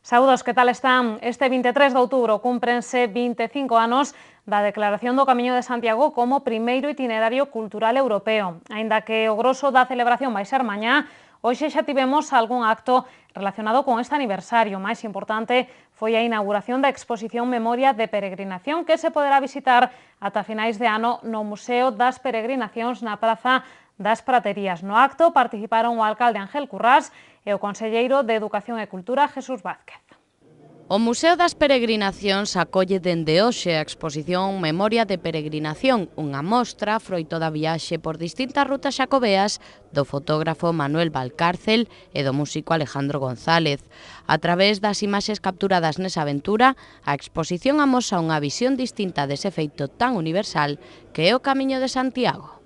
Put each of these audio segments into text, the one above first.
Saúdos, que tal están? Este 23 de outubro cúmprense 25 anos da declaración do Camiño de Santiago como primeiro itinerario cultural europeo. Aínda que o groso da celebración vai ser mañá, hoxe xa tivemos algún acto relacionado con este aniversario. O máis importante foi a inauguración da exposición Memoria de Peregrinación, que se poderá visitar ata finais de ano no Museo das Peregrinacións na Praza das Praterías. No acto participaron o alcalde Ángel Currás e o conselleiro de Educación e Cultura, Jesús Vázquez. O Museo das Peregrinacións acolle dende hoxe a exposición Memoria de Peregrinación, unha mostra froito da viaxe por distintas rutas xacobeas do fotógrafo Manuel Valcárcel e do músico Alejandro González. A través das imaxes capturadas nesa aventura, a exposición amosa unha visión distinta dese feito tan universal que é o Camiño de Santiago.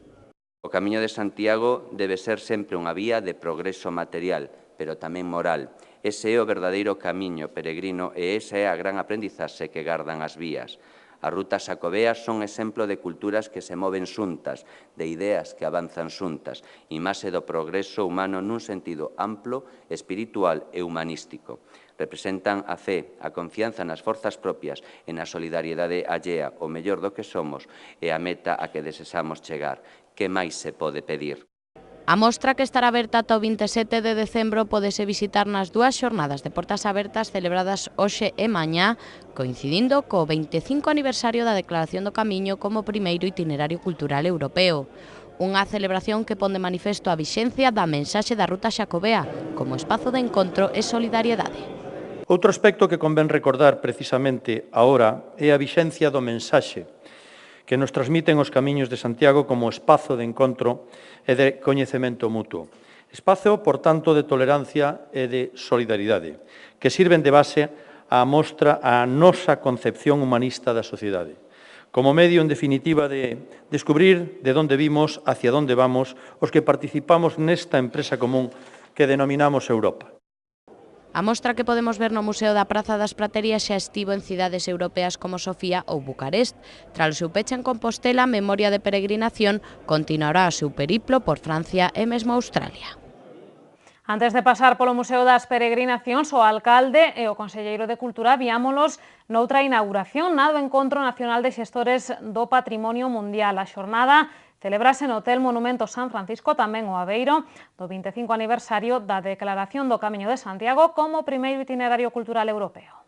O Camiño de Santiago debe ser sempre unha vía de progreso material, pero tamén moral. Ese é o verdadeiro camiño peregrino e esa é a gran aprendizaxe que gardan as vías. As rutas xacobeas son exemplo de culturas que se moven xuntas, de ideas que avanzan xuntas, imaxe do progreso humano nun sentido amplo, espiritual e humanístico. Representan a fe, a confianza nas forzas propias e na solidariedade allea, o mellor do que somos e a meta a que desexamos chegar. Que máis se pode pedir? A mostra, que estará aberta ata o 27 de decembro, podese visitar nas dúas xornadas de portas abertas celebradas hoxe e mañá, coincidindo co 25 aniversario da Declaración do Camiño como primeiro itinerario cultural europeo. Unha celebración que pon de manifesto a vixencia da mensaxe da Ruta Xacobea como espazo de encontro e solidariedade. Outro aspecto que convén recordar precisamente agora é a vixencia do mensaxe que nos transmiten os Camiños de Santiago como espazo de encontro e de coñecemento mutuo. Espazo, por tanto, de tolerancia e de solidaridade, que sirven de base á mostra a nosa concepción humanista da sociedade, como medio, en definitiva, de descubrir de onde vimos, hacia onde vamos, os que participamos nesta empresa común que denominamos Europa. A mostra que podemos ver no Museo da Praza das Praterías xa estivo en cidades europeas como Sofía ou Bucarest. Tras o seu peche en Compostela, Memoria de Peregrinación continuará o seu periplo por Francia e mesmo Australia. Antes de pasar polo Museo das Peregrinacións, o alcalde e o conselleiro de Cultura viámolos noutra inauguración na do Encontro Nacional de Xestores do Patrimonio Mundial. A xornada celebrase no Hotel Monumento San Francisco, tamén o Aveiro, do 25 aniversario da Declaración do Camiño de Santiago como primeiro itinerario cultural europeo.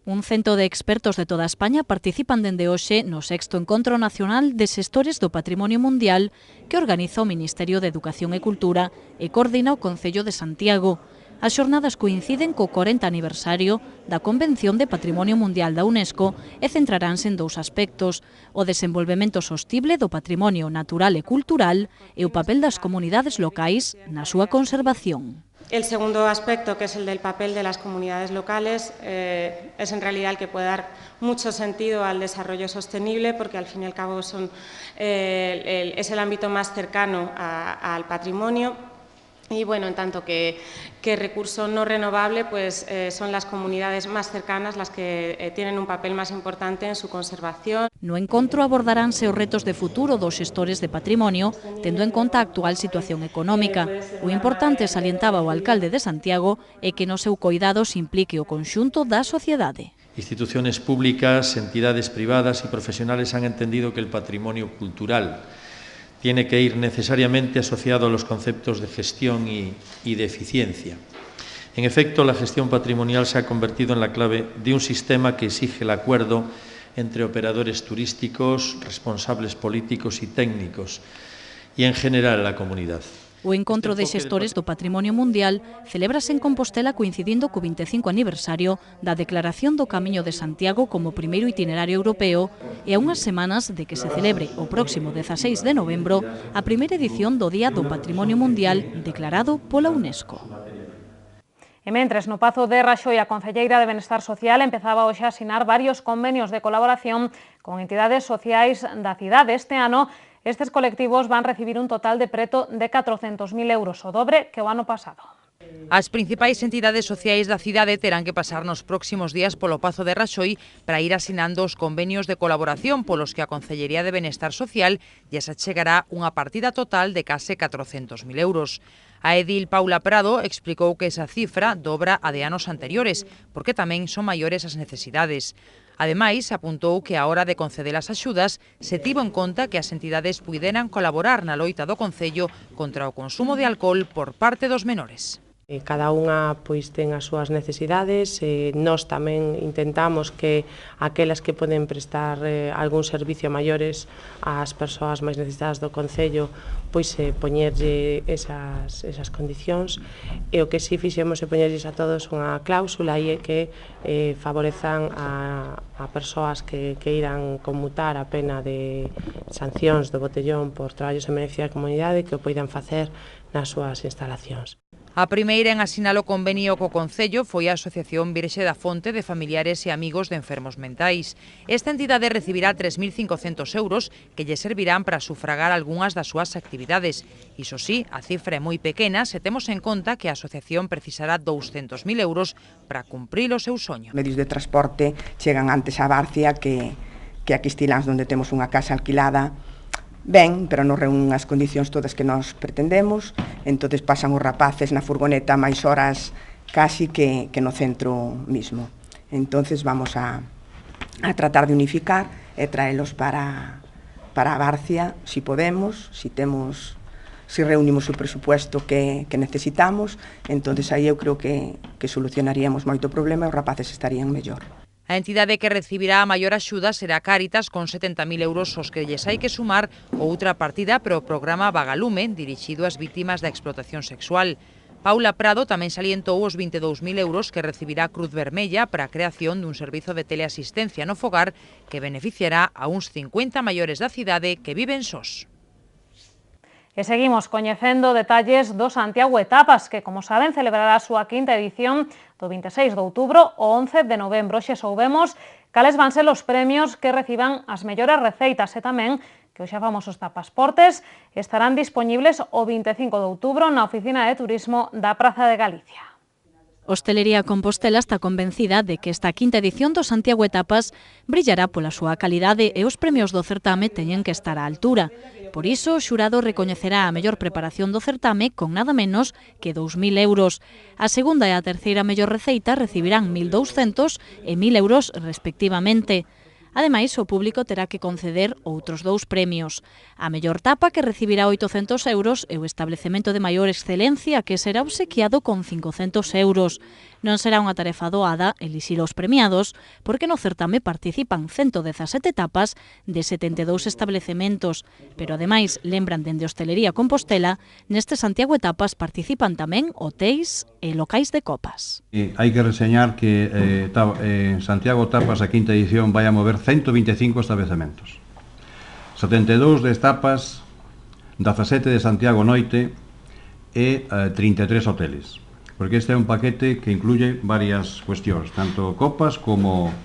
Un cento de expertos de toda España participan dende hoxe no 6º Encontro Nacional de Xestores do Patrimonio Mundial que organiza o Ministerio de Educación e Cultura e coordina o Concello de Santiago. As xornadas coinciden co 40 aniversario da Convención de Patrimonio Mundial da UNESCO e centraránse en dous aspectos: o desenvolvemento sostible do patrimonio natural e cultural e o papel das comunidades locais na súa conservación. El segundo aspecto, que es el del papel de las comunidades locales, es en realidad el que puede dar mucho sentido al desarrollo sostenible, porque al fin y al cabo es el ámbito más cercano al patrimonio. Y bueno, en tanto que recurso no renovable, pues son las comunidades más cercanas las que tienen un papel más importante en su conservación. No encontro abordaránse os retos de futuro dos xestores de patrimonio, tendo en conta a actual situación económica. O importante, salientaba o alcalde de Santiago, é que no seu coidado se implique o conxunto da sociedade. Instituciones públicas, entidades privadas y profesionales han entendido que el patrimonio cultural tiene que ir necesariamente asociado a los conceptos de gestión y de eficiencia. En efecto, la gestión patrimonial se ha convertido en la clave de un sistema que exige el acuerdo entre operadores turísticos, responsables políticos y técnicos, y en general la comunidad. O Encontro de Xestores do Patrimonio Mundial celébrase en Compostela coincidindo co 25 aniversario da Declaración do Camiño de Santiago como primeiro itinerario europeo e a unhas semanas de que se celebre o próximo 16 de novembro a primeira edición do Día do Patrimonio Mundial declarado pola UNESCO. E mentres, no Pazo de Raxoi, a Concelleira de Benestar Social empezaba hoxe a asinar varios convenios de colaboración con entidades sociais da cidade. Este ano, estes colectivos van recibir un total de preto de 400.000 euros, o dobre que o ano pasado. As principais entidades sociais da cidade terán que pasar nos próximos días polo Pazo de Raxoi para ir asinando os convenios de colaboración polos que a Concellería de Benestar Social lles achegará unha partida total de case 400.000 euros. A edil Paula Prado explicou que esa cifra dobra a de anos anteriores, porque tamén son maiores as necesidades. Ademais, apuntou que a hora de conceder as axudas se tivo en conta que as entidades puideran colaborar na loita do Concello contra o consumo de alcohol por parte dos menores. Cada unha pois ten as súas necesidades, nós tamén intentamos que aquelas que poden prestar algún servicio maiores ás persoas máis necesitadas do Concello pois poñerlle esas condicións, e o que si fixemos é poñerlles a todos unha cláusula e que favorezan a persoas que irán conmutar a pena de sancións do botellón por traballos en beneficio da comunidade, que o poidan facer nas súas instalacións. A primeira en asinar o convenio co Concello foi a Asociación Virxe da Fonte de Familiares e Amigos de Enfermos Mentais. Esta entidade recibirá 3.500 euros que lle servirán para sufragar algunhas das súas actividades. Iso sí, a cifra é moi pequena se temos en conta que a asociación precisará 200.000 euros para cumprir o seu soño. Medios de transporte chegan antes a Barcia que a Quistilans, onde temos unha casa alquilada. Ben, pero non reúnen as condicións todas que nós pretendemos, entonces pasan os rapaces na furgoneta máis horas casi que no centro mismo. Entonces vamos a tratar de unificar e traelos para a Barcia, si podemos, si reunimos o presupuesto que necesitamos, entonces aí eu creo que solucionaríamos moito problema e os rapaces estarían mellor. A entidade que recibirá a maior axuda será Cáritas, con 70.000 euros aos que lles hai que sumar outra partida para o programa Vagalume, dirixido ás vítimas da explotación sexual. Paula Prado tamén salientou os 22.000 euros que recibirá Cruz Vermella para a creación dun servizo de teleasistencia no fogar que beneficiará a uns 50 maiores da cidade que viven sós. E seguimos coñecendo detalles do Santiago Etapas, que, como saben, celebrará a súa quinta edición do 26 de outubro ao 11 de novembro. Hoxe soubemos cales van ser os premios que reciban as mellores receitas e tamén que os xa famosos tapasportes estarán dispoñibles o 25 de outubro na Oficina de Turismo da Praza de Galicia. Hostelería Compostela está convencida de que esta quinta edición do Santiago Etapas brillará pola súa calidade e os premios do certame teñen que estar á altura. Por iso, o xurado recoñecerá a mellor preparación do certame con nada menos que 2.000 euros. A segunda e a terceira mellor receita recibirán 1.200 e 1.000 euros respectivamente. Ademais, o público terá que conceder outros 2 premios. A mellor tapa, que recibirá 800 euros, e o establecemento de maior excelencia, que será obsequiado con 500 euros. Non será unha tarefa doada elixir os premiados, porque no certame participan 117 tapas de 72 establecementos. Pero, ademais, lembran dende Hostelería Compostela, neste Santiago Etapas participan tamén hotéis e locais de copas. Hai que reseñar que Santiago Tapas, a quinta edición, vai a mover 125 establecementos. 72 de tapas, 17 de Santiago Noite e 33 hoteles. Porque este é un paquete que incluye varias cuestións, tanto copas como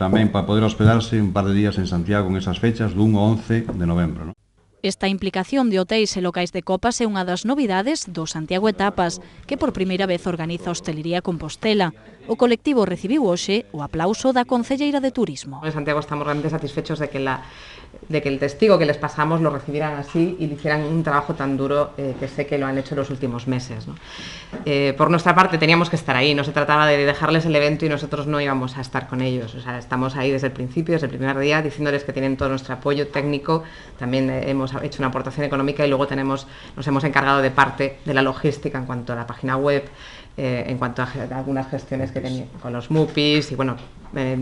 tamén para poder hospedarse un par de días en Santiago en esas fechas do 1 ao 11 de novembro, ¿no? Esta implicación de hotéis e locais de copas é unha das novidades do Santiago Etapas, que por primeira vez organiza Hostelería Compostela. O colectivo recibiu hoxe o aplauso da Concelleira de Turismo. En Santiago estamos realmente satisfechos de que el testigo que les pasamos lo recibieran así y le hicieran un trabajo tan duro que sé que lo han hecho en los últimos meses, ¿no? Por nuestra parte teníamos que estar ahí, no se trataba de dejarles el evento y nosotros no íbamos a estar con ellos. O sea, estamos ahí desde el principio, desde el primer día, diciéndoles que tienen todo nuestro apoyo técnico. También hemos hecho una aportación económica y luego nos hemos encargado de parte de la logística en cuanto a la página web, en cuanto a algunas gestiones que tenían con los MUPIs y bueno,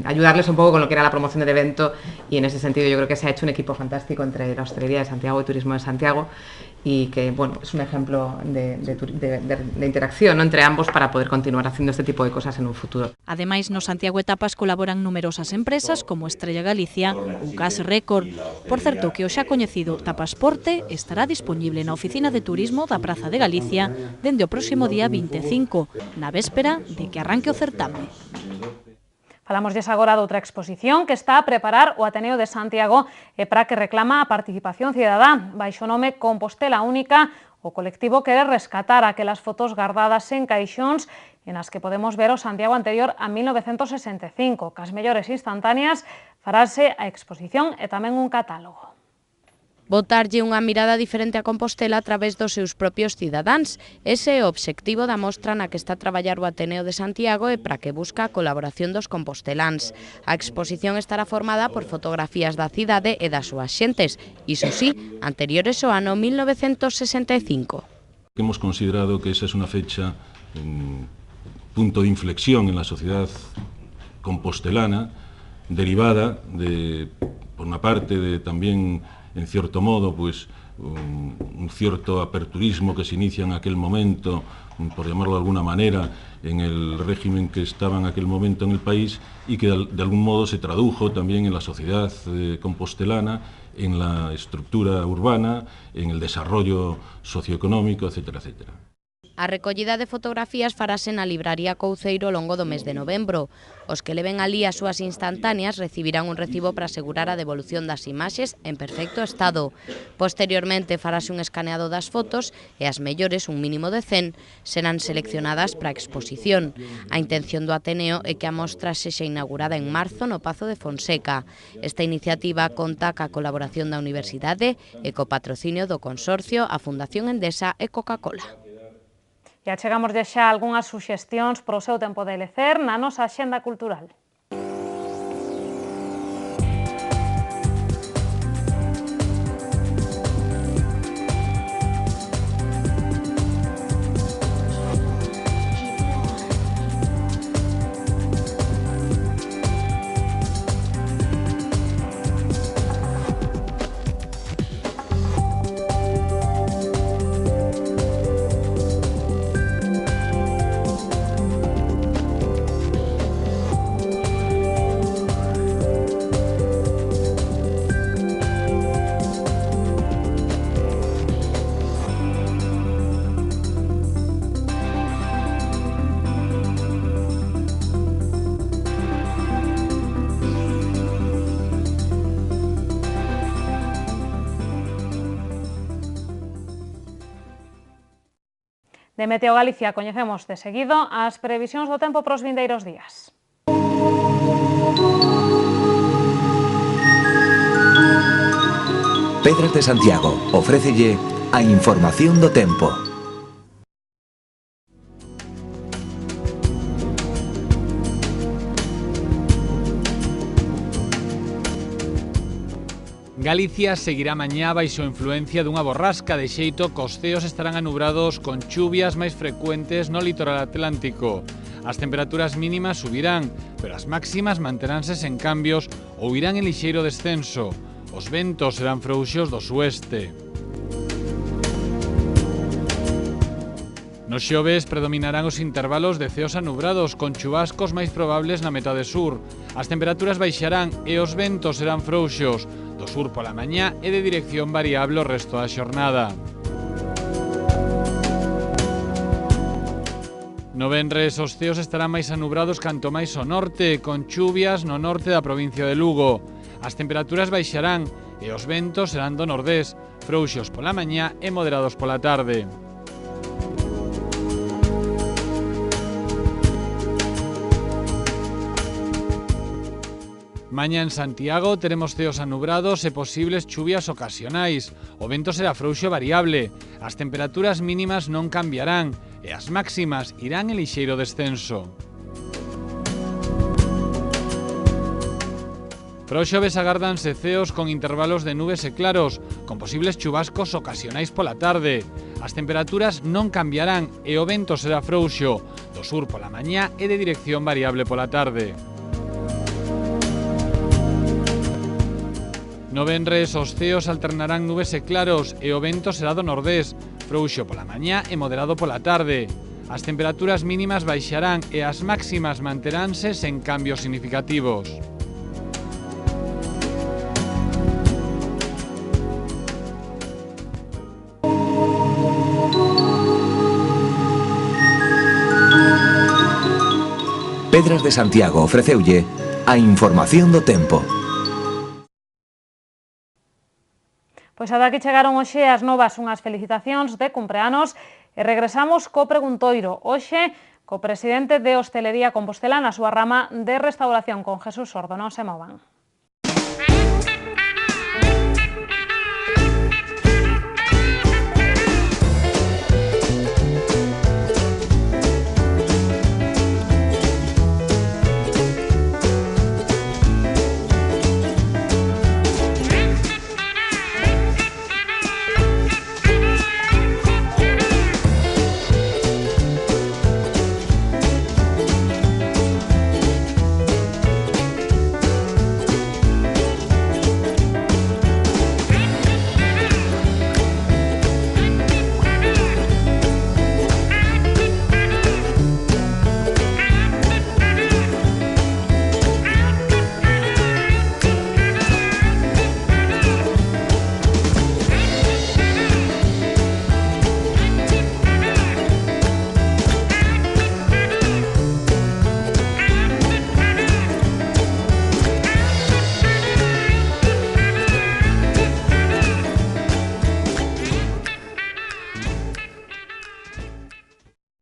ayudarles un poco con lo que era la promoción del evento, y en ese sentido yo creo que se ha hecho un equipo fantástico entre la Hostelería de Santiago y Turismo de Santiago, y que bueno, es un ejemplo de interacción, ¿no?, entre ambos para poder continuar haciendo este tipo de cosas en un futuro. Ademais, no Santiago Etapas colaboran numerosas empresas como Estrella Galicia ou Gas Record. Por certo, que o xa coñecido Tapasporte estará dispoñible na Oficina de Turismo da Praza de Galicia dende o próximo día 25, na véspera de que arranque o certame. Falámosles agora doutra exposición que está a preparar o Ateneo de Santiago e para que reclama a participación cidadá. Baixo o nome Compostela Única, o O colectivo quere rescatar aquelas fotos guardadas en caixóns e nas que podemos ver o Santiago anterior a 1965. Cas mellores instantáneas farase a exposición e tamén un catálogo. Botarlle unha mirada diferente a Compostela a través dos seus propios cidadáns. Ese é o obxectivo da mostra na que está a traballar o Ateneo de Santiago e para que busca a colaboración dos composteláns. A exposición estará formada por fotografías da cidade e das súas xentes, iso sí, anteriores ao ano 1965. Hemos considerado que esa es una fecha, un punto de inflexión en la sociedad compostelana, derivada de, por una parte, de también en cierto modo, pues, un cierto aperturismo que se inicia en aquel momento, por llamarlo de alguna manera, en el régimen que estaba en aquel momento en el país y que de algún modo se tradujo también en la sociedad compostelana, en la estructura urbana, en el desarrollo socioeconómico, etcétera, etcétera. A recollida de fotografías farase na libraría Couceiro ao longo do mes de novembro. Os que leven alí as súas instantáneas recibirán un recibo para asegurar a devolución das imaxes en perfecto estado. Posteriormente farase un escaneado das fotos e as mellores, un mínimo de 100, serán seleccionadas para a exposición. A intención do Ateneo é que a mostra sexa inaugurada en marzo no Pazo de Fonseca. Esta iniciativa conta ca colaboración da Universidade e co patrocinio do Consorcio, a Fundación Endesa e Coca-Cola. E achegamos xa algunhas suxestións para o seu tempo de lecer na nosa axenda cultural. De Meteo Galicia coñecemos de seguido as previsións do tempo para os vindeiros días. Pedras de Santiago ofrécelle a información do tempo. Galicia seguirá mañá baixo influencia dunha borrasca, de xeito que os ceos estarán anubrados con chuvias máis frecuentes no litoral atlántico. As temperaturas mínimas subirán, pero as máximas manteránse sen cambios ou irán en lixeiro descenso. Os ventos serán frouxos do sueste. Nos xoves predominarán os intervalos de ceos anubrados, con chubascos máis probables na metade sur. As temperaturas baixarán e os ventos serán frouxos, do sur pola mañá e de dirección variable o resto da xornada. No venres os ceos estarán máis anubrados canto máis ao norte, con chuvias no norte da provincia de Lugo. As temperaturas baixarán e os ventos serán do nordés, frouxos pola mañá e moderados pola tarde. Mañá en Santiago teremos ceos anubrados e posibles chuvias ocasionais. O vento será frouxo variable. As temperaturas mínimas non cambiarán e as máximas irán en lixeiro descenso. Para os xoves agárdanse ceos con intervalos de nubes e claros, con posibles chubascos ocasionais pola tarde. As temperaturas non cambiarán e o vento será frouxo, do sur pola mañá e de dirección variable pola tarde. No venres os ceos alternarán nubes e claros e o vento será do nordés, frouxo pola mañá e moderado pola tarde. As temperaturas mínimas baixarán e as máximas manteránse sen cambios significativos. Pedras de Santiago ofreceulle a información do tempo. Pois Pois ata aquí chegaron hoxe as novas unhas felicitacións de cumpleanos e regresamos co preguntoiro. Hoxe, co presidente de Hostelería Compostela na súa rama de restauración, con Jesús Sordo. Non se movan.